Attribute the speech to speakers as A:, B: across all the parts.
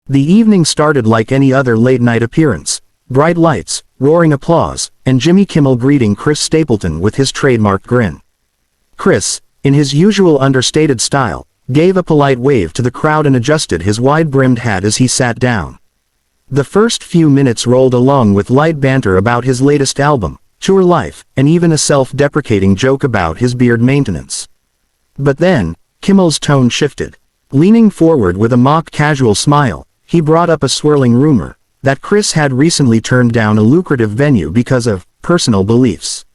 A: The evening started like any other late-night appearance. Bright lights, roaring applause, and Jimmy Kimmel greeting Chris Stapleton with his trademark grin. Chris, in his usual understated style, gave a polite wave to the crowd and adjusted his wide-brimmed hat as he sat down. The first few minutes rolled along with light banter about his latest album, tour life, and even a self-deprecating joke about his beard maintenance. But then, Kimmel's tone shifted. Leaning forward with a mock-casual smile, he brought up a swirling rumor that Chris had recently turned down a lucrative venue because of personal beliefs.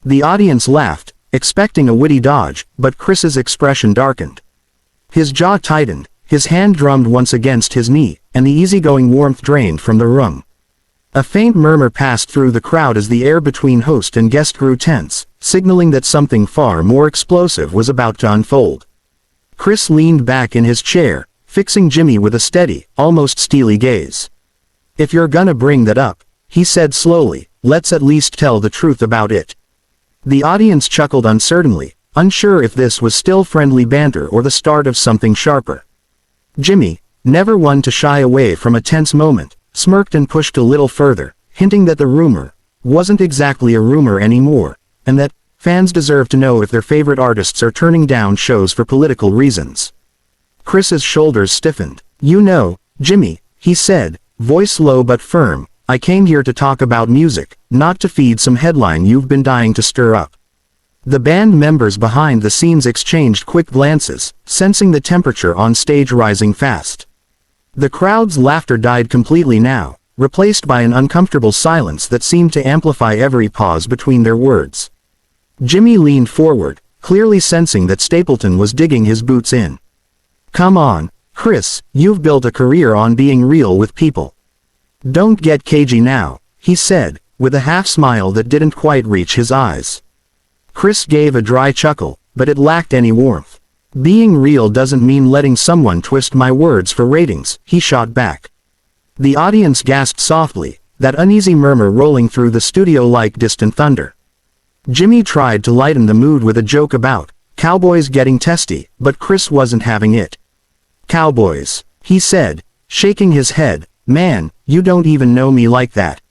A: The audience laughed, expecting a witty dodge, but Chris's expression darkened. His jaw tightened, his hand drummed once against his knee, and the easygoing warmth drained from the room. A faint murmur passed through the crowd as the air between host and guest grew tense, signaling that something far more explosive was about to unfold. Chris leaned back in his chair, fixing Jimmy with a steady, almost steely gaze. "If you're gonna bring that up," he said slowly, "let's at least tell the truth about it." The audience chuckled uncertainly, unsure if this was still friendly banter or the start of something sharper. Jimmy, never one to shy away from a tense moment, smirked and pushed a little further, hinting that the rumor wasn't exactly a rumor anymore, and that fans deserve to know if their favorite artists are turning down shows for political reasons. Chris's shoulders stiffened. "You know, Jimmy," he said, voice low but firm, "I came here to talk about music, not to feed some headline you've been dying to stir up." The band members behind the scenes exchanged quick glances, sensing the temperature on stage rising fast. The crowd's laughter died completely now, replaced by an uncomfortable silence that seemed to amplify every pause between their words. Jimmy leaned forward, clearly sensing that Stapleton was digging his boots in. "Come on, Chris, you've built a career on being real with people. Don't get cagey now," he said, with a half-smile that didn't quite reach his eyes. Chris gave a dry chuckle, but it lacked any warmth. "Being real doesn't mean letting someone twist my words for ratings," he shot back. The audience gasped softly, that uneasy murmur rolling through the studio like distant thunder. Jimmy tried to lighten the mood with a joke about cowboys getting testy, but Chris wasn't having it. "Cowboys," he said, shaking his head, "man, you don't even know me like that."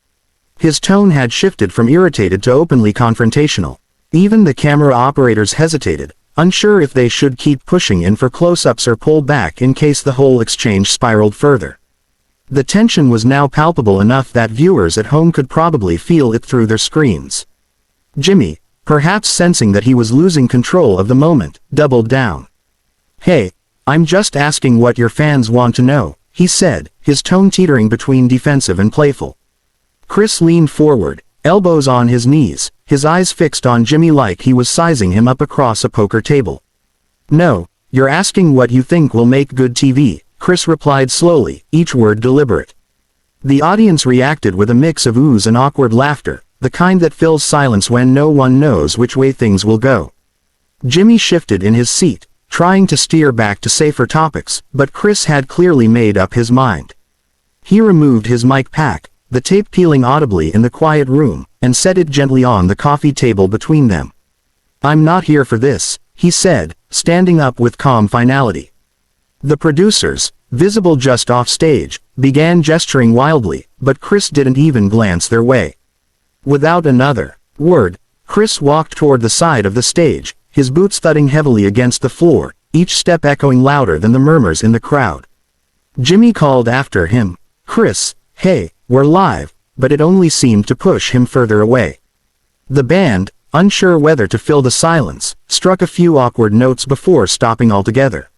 A: His tone had shifted from irritated to openly confrontational. Even the camera operators hesitated, unsure if they should keep pushing in for close-ups or pull back in case the whole exchange spiraled further. The tension was now palpable enough that viewers at home could probably feel it through their screens. Jimmy, perhaps sensing that he was losing control of the moment, doubled down. "Hey, I'm just asking what your fans want to know," he said, his tone teetering between defensive and playful. Chris leaned forward, elbows on his knees, his eyes fixed on Jimmy like he was sizing him up across a poker table. "No, you're asking what you think will make good TV," Chris replied slowly, each word deliberate. The audience reacted with a mix of oohs and awkward laughter, the kind that fills silence when no one knows which way things will go. Jimmy shifted in his seat, trying to steer back to safer topics, but Chris had clearly made up his mind. He removed his mic pack, the tape peeling audibly in the quiet room, and set it gently on the coffee table between them. "I'm not here for this," he said, standing up with calm finality. The producers, visible just off stage, began gesturing wildly, but Chris didn't even glance their way. Without another word, Chris walked toward the side of the stage, his boots thudding heavily against the floor, each step echoing louder than the murmurs in the crowd. Jimmy called after him, "Chris, hey, we're live," but it only seemed to push him further away. The band, unsure whether to fill the silence, struck a few awkward notes before stopping altogether.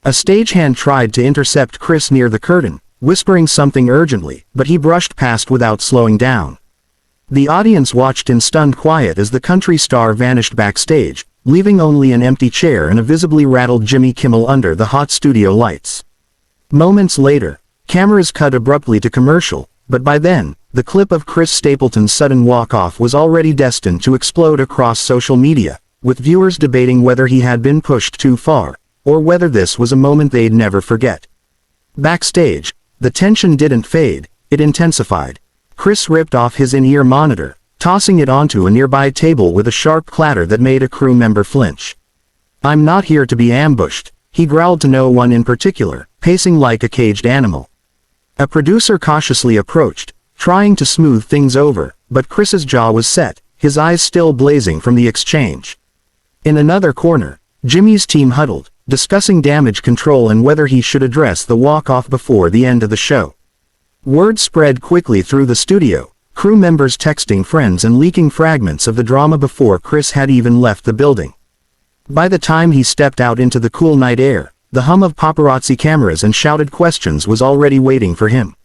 A: A stagehand tried to intercept Chris near the curtain, whispering something urgently, but he brushed past without slowing down. The audience watched in stunned quiet as the country star vanished backstage, leaving only an empty chair and a visibly rattled Jimmy Kimmel under the hot studio lights. Moments later, cameras cut abruptly to commercial, but by then, the clip of Chris Stapleton's sudden walk-off was already destined to explode across social media, with viewers debating whether he had been pushed too far, or whether this was a moment they'd never forget. Backstage, the tension didn't fade, it intensified. Chris ripped off his in-ear monitor, tossing it onto a nearby table with a sharp clatter that made a crew member flinch. "I'm not here to be ambushed," he growled to no one in particular, pacing like a caged animal. A producer cautiously approached, trying to smooth things over, but Chris's jaw was set, his eyes still blazing from the exchange. In another corner, Jimmy's team huddled, discussing damage control and whether he should address the walk-off before the end of the show. Word spread quickly through the studio, crew members texting friends and leaking fragments of the drama before Chris had even left the building. By the time he stepped out into the cool night air, the hum of paparazzi cameras and shouted questions was already waiting for him.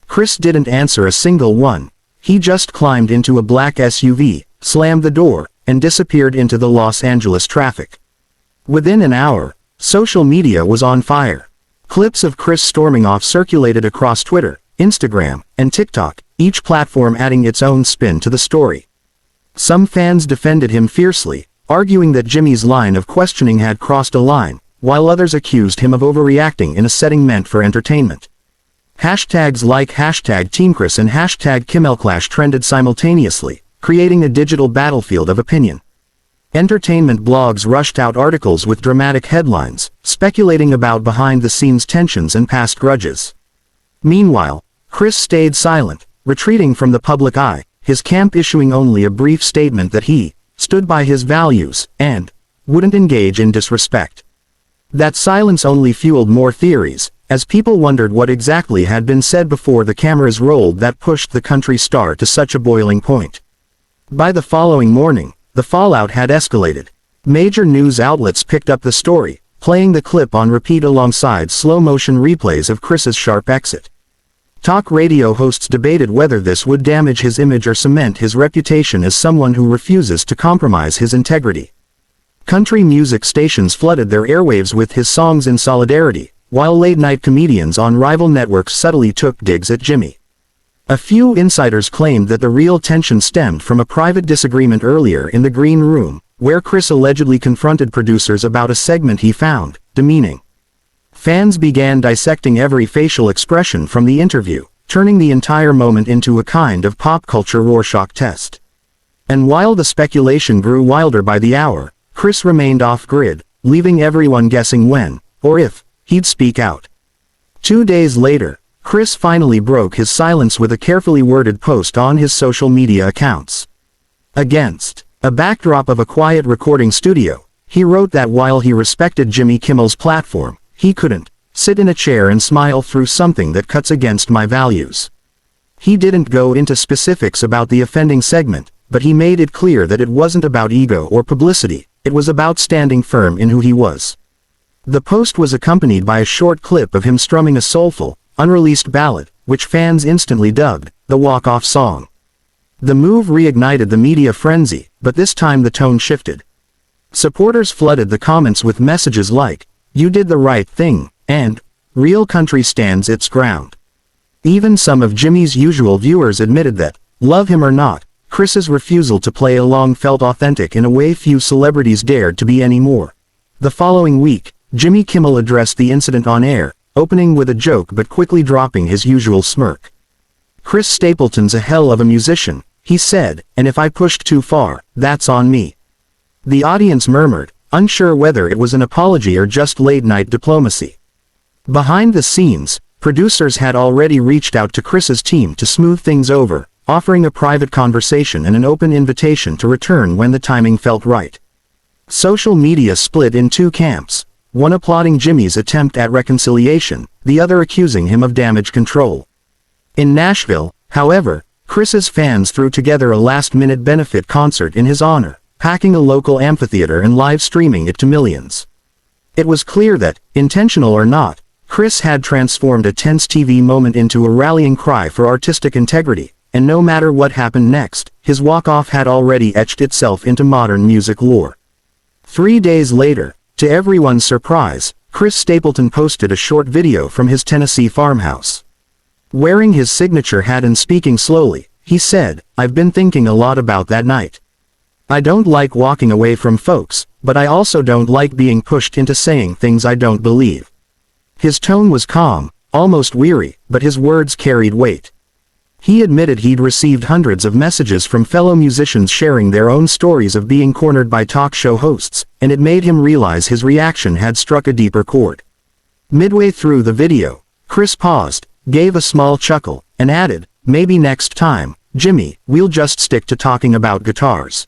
A: Chris didn't answer a single one. He just climbed into a black SUV, slammed the door, and disappeared into the Los Angeles traffic. Within an hour, social media was on fire. Clips of Chris storming off circulated across Twitter, Instagram, and TikTok, each platform adding its own spin to the story. Some fans defended him fiercely, arguing that Jimmy's line of questioning had crossed a line, while others accused him of overreacting in a setting meant for entertainment. Hashtags like #TeamChris and #KimmelClash trended simultaneously, creating a digital battlefield of opinion. Entertainment blogs rushed out articles with dramatic headlines, speculating about behind-the-scenes tensions and past grudges. Meanwhile, Chris stayed silent, retreating from the public eye, his camp issuing only a brief statement that he stood by his values and wouldn't engage in disrespect. That silence only fueled more theories, as people wondered what exactly had been said before the cameras rolled that pushed the country star to such a boiling point. By the following morning, the fallout had escalated. Major news outlets picked up the story, playing the clip on repeat alongside slow-motion replays of Chris's sharp exit. Talk radio hosts debated whether this would damage his image or cement his reputation as someone who refuses to compromise his integrity. Country music stations flooded their airwaves with his songs in solidarity, while late-night comedians on rival networks subtly took digs at Jimmy. A few insiders claimed that the real tension stemmed from a private disagreement earlier in the green room, where Chris allegedly confronted producers about a segment he found demeaning. Fans began dissecting every facial expression from the interview, turning the entire moment into a kind of pop culture Rorschach test. And while the speculation grew wilder by the hour, Chris remained off-grid, leaving everyone guessing when, or if, he'd speak out. 2 days later, Chris finally broke his silence with a carefully worded post on his social media accounts. Against a backdrop of a quiet recording studio, he wrote that while he respected Jimmy Kimmel's platform, he couldn't sit in a chair and smile through something that cuts against my values. He didn't go into specifics about the offending segment, but he made it clear that it wasn't about ego or publicity, it was about standing firm in who he was. The post was accompanied by a short clip of him strumming a soulful, unreleased ballad, which fans instantly dubbed the walk-off song. The move reignited the media frenzy, but this time the tone shifted. Supporters flooded the comments with messages like, "You did the right thing," and "Real country stands its ground." Even some of Jimmy's usual viewers admitted that, love him or not, Chris's refusal to play along felt authentic in a way few celebrities dared to be anymore. The following week, Jimmy Kimmel addressed the incident on air, opening with a joke but quickly dropping his usual smirk. "Chris Stapleton's a hell of a musician," he said, "and if I pushed too far, that's on me." The audience murmured, unsure whether it was an apology or just late-night diplomacy. Behind the scenes, producers had already reached out to Chris's team to smooth things over, offering a private conversation and an open invitation to return when the timing felt right. Social media split in two camps, one applauding Jimmy's attempt at reconciliation, the other accusing him of damage control. In Nashville, however, Chris's fans threw together a last-minute benefit concert in his honor, packing a local amphitheater and live-streaming it to millions. It was clear that, intentional or not, Chris had transformed a tense TV moment into a rallying cry for artistic integrity, and no matter what happened next, his walk-off had already etched itself into modern music lore. 3 days later, to everyone's surprise, Chris Stapleton posted a short video from his Tennessee farmhouse. Wearing his signature hat and speaking slowly, he said, "I've been thinking a lot about that night. I don't like walking away from folks, but I also don't like being pushed into saying things I don't believe." His tone was calm, almost weary, but his words carried weight. He admitted he'd received hundreds of messages from fellow musicians sharing their own stories of being cornered by talk show hosts, and it made him realize his reaction had struck a deeper chord. Midway through the video, Chris paused, gave a small chuckle, and added, "Maybe next time, Jimmy, we'll just stick to talking about guitars."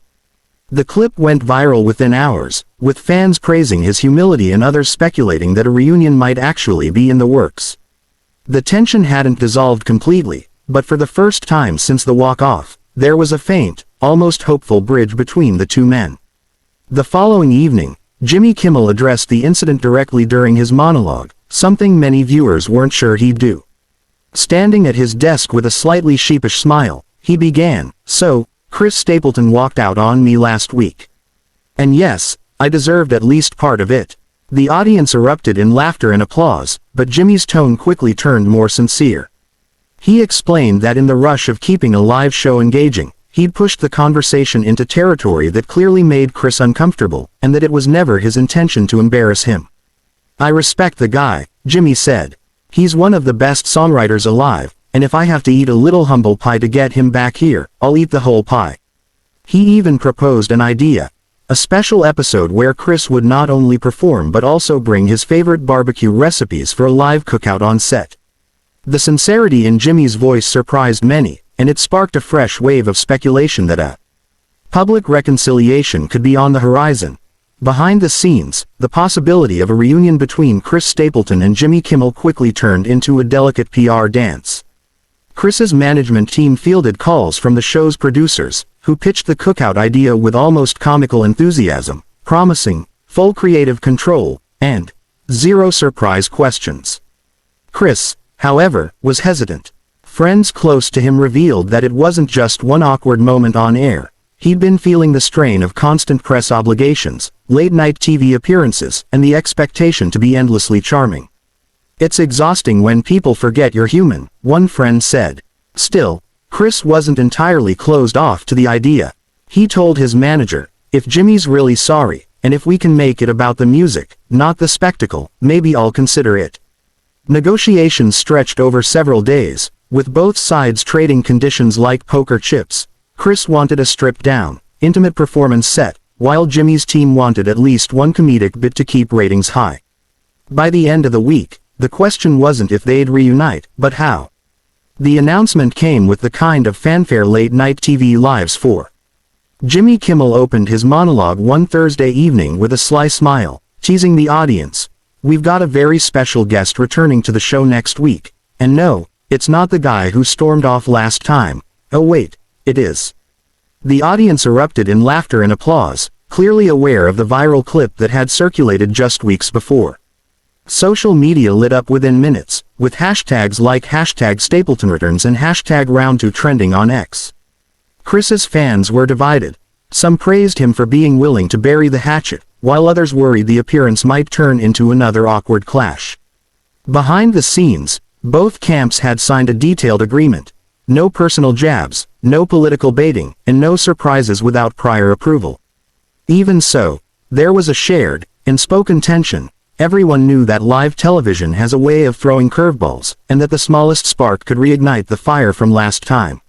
A: The clip went viral within hours, with fans praising his humility and others speculating that a reunion might actually be in the works. The tension hadn't dissolved completely, but for the first time since the walk-off, there was a faint, almost hopeful bridge between the two men. The following evening, Jimmy Kimmel addressed the incident directly during his monologue, something many viewers weren't sure he'd do. Standing at his desk with a slightly sheepish smile, he began, "So, Chris Stapleton walked out on me last week. And yes, I deserved at least part of it." The audience erupted in laughter and applause, but Jimmy's tone quickly turned more sincere. He explained that in the rush of keeping a live show engaging, he'd pushed the conversation into territory that clearly made Chris uncomfortable, and that it was never his intention to embarrass him. "I respect the guy," Jimmy said. "He's one of the best songwriters alive, and if I have to eat a little humble pie to get him back here, I'll eat the whole pie." He even proposed an idea. A special episode where Chris would not only perform but also bring his favorite barbecue recipes for a live cookout on set. The sincerity in Jimmy's voice surprised many, and it sparked a fresh wave of speculation that a public reconciliation could be on the horizon. Behind the scenes, the possibility of a reunion between Chris Stapleton and Jimmy Kimmel quickly turned into a delicate PR dance. Chris's management team fielded calls from the show's producers, who pitched the cookout idea with almost comical enthusiasm, promising full creative control and zero surprise questions. Chris, however, was hesitant. Friends close to him revealed that it wasn't just one awkward moment on air. He'd been feeling the strain of constant press obligations, late-night TV appearances, and the expectation to be endlessly charming. "It's exhausting when people forget you're human," one friend said. Still, Chris wasn't entirely closed off to the idea. He told his manager, "If Jimmy's really sorry, and if we can make it about the music, not the spectacle, maybe I'll consider it." Negotiations stretched over several days, with both sides trading conditions like poker chips. Chris wanted a stripped-down, intimate performance set, while Jimmy's team wanted at least one comedic bit to keep ratings high. By the end of the week, the question wasn't if they'd reunite, but how. The announcement came with the kind of fanfare late-night TV lives for. Jimmy Kimmel opened his monologue one Thursday evening with a sly smile, teasing the audience. "We've got a very special guest returning to the show next week. And no, it's not the guy who stormed off last time. Oh wait, it is." The audience erupted in laughter and applause, clearly aware of the viral clip that had circulated just weeks before. Social media lit up within minutes, with hashtags like #StapletonReturns and #Round2 trending on X. Chris's fans were divided. Some praised him for being willing to bury the hatchet, while others worried the appearance might turn into another awkward clash. Behind the scenes, both camps had signed a detailed agreement. No personal jabs, no political baiting, and no surprises without prior approval. Even so, there was a shared, unspoken tension. Everyone knew that live television has a way of throwing curveballs, and that the smallest spark could reignite the fire from last time.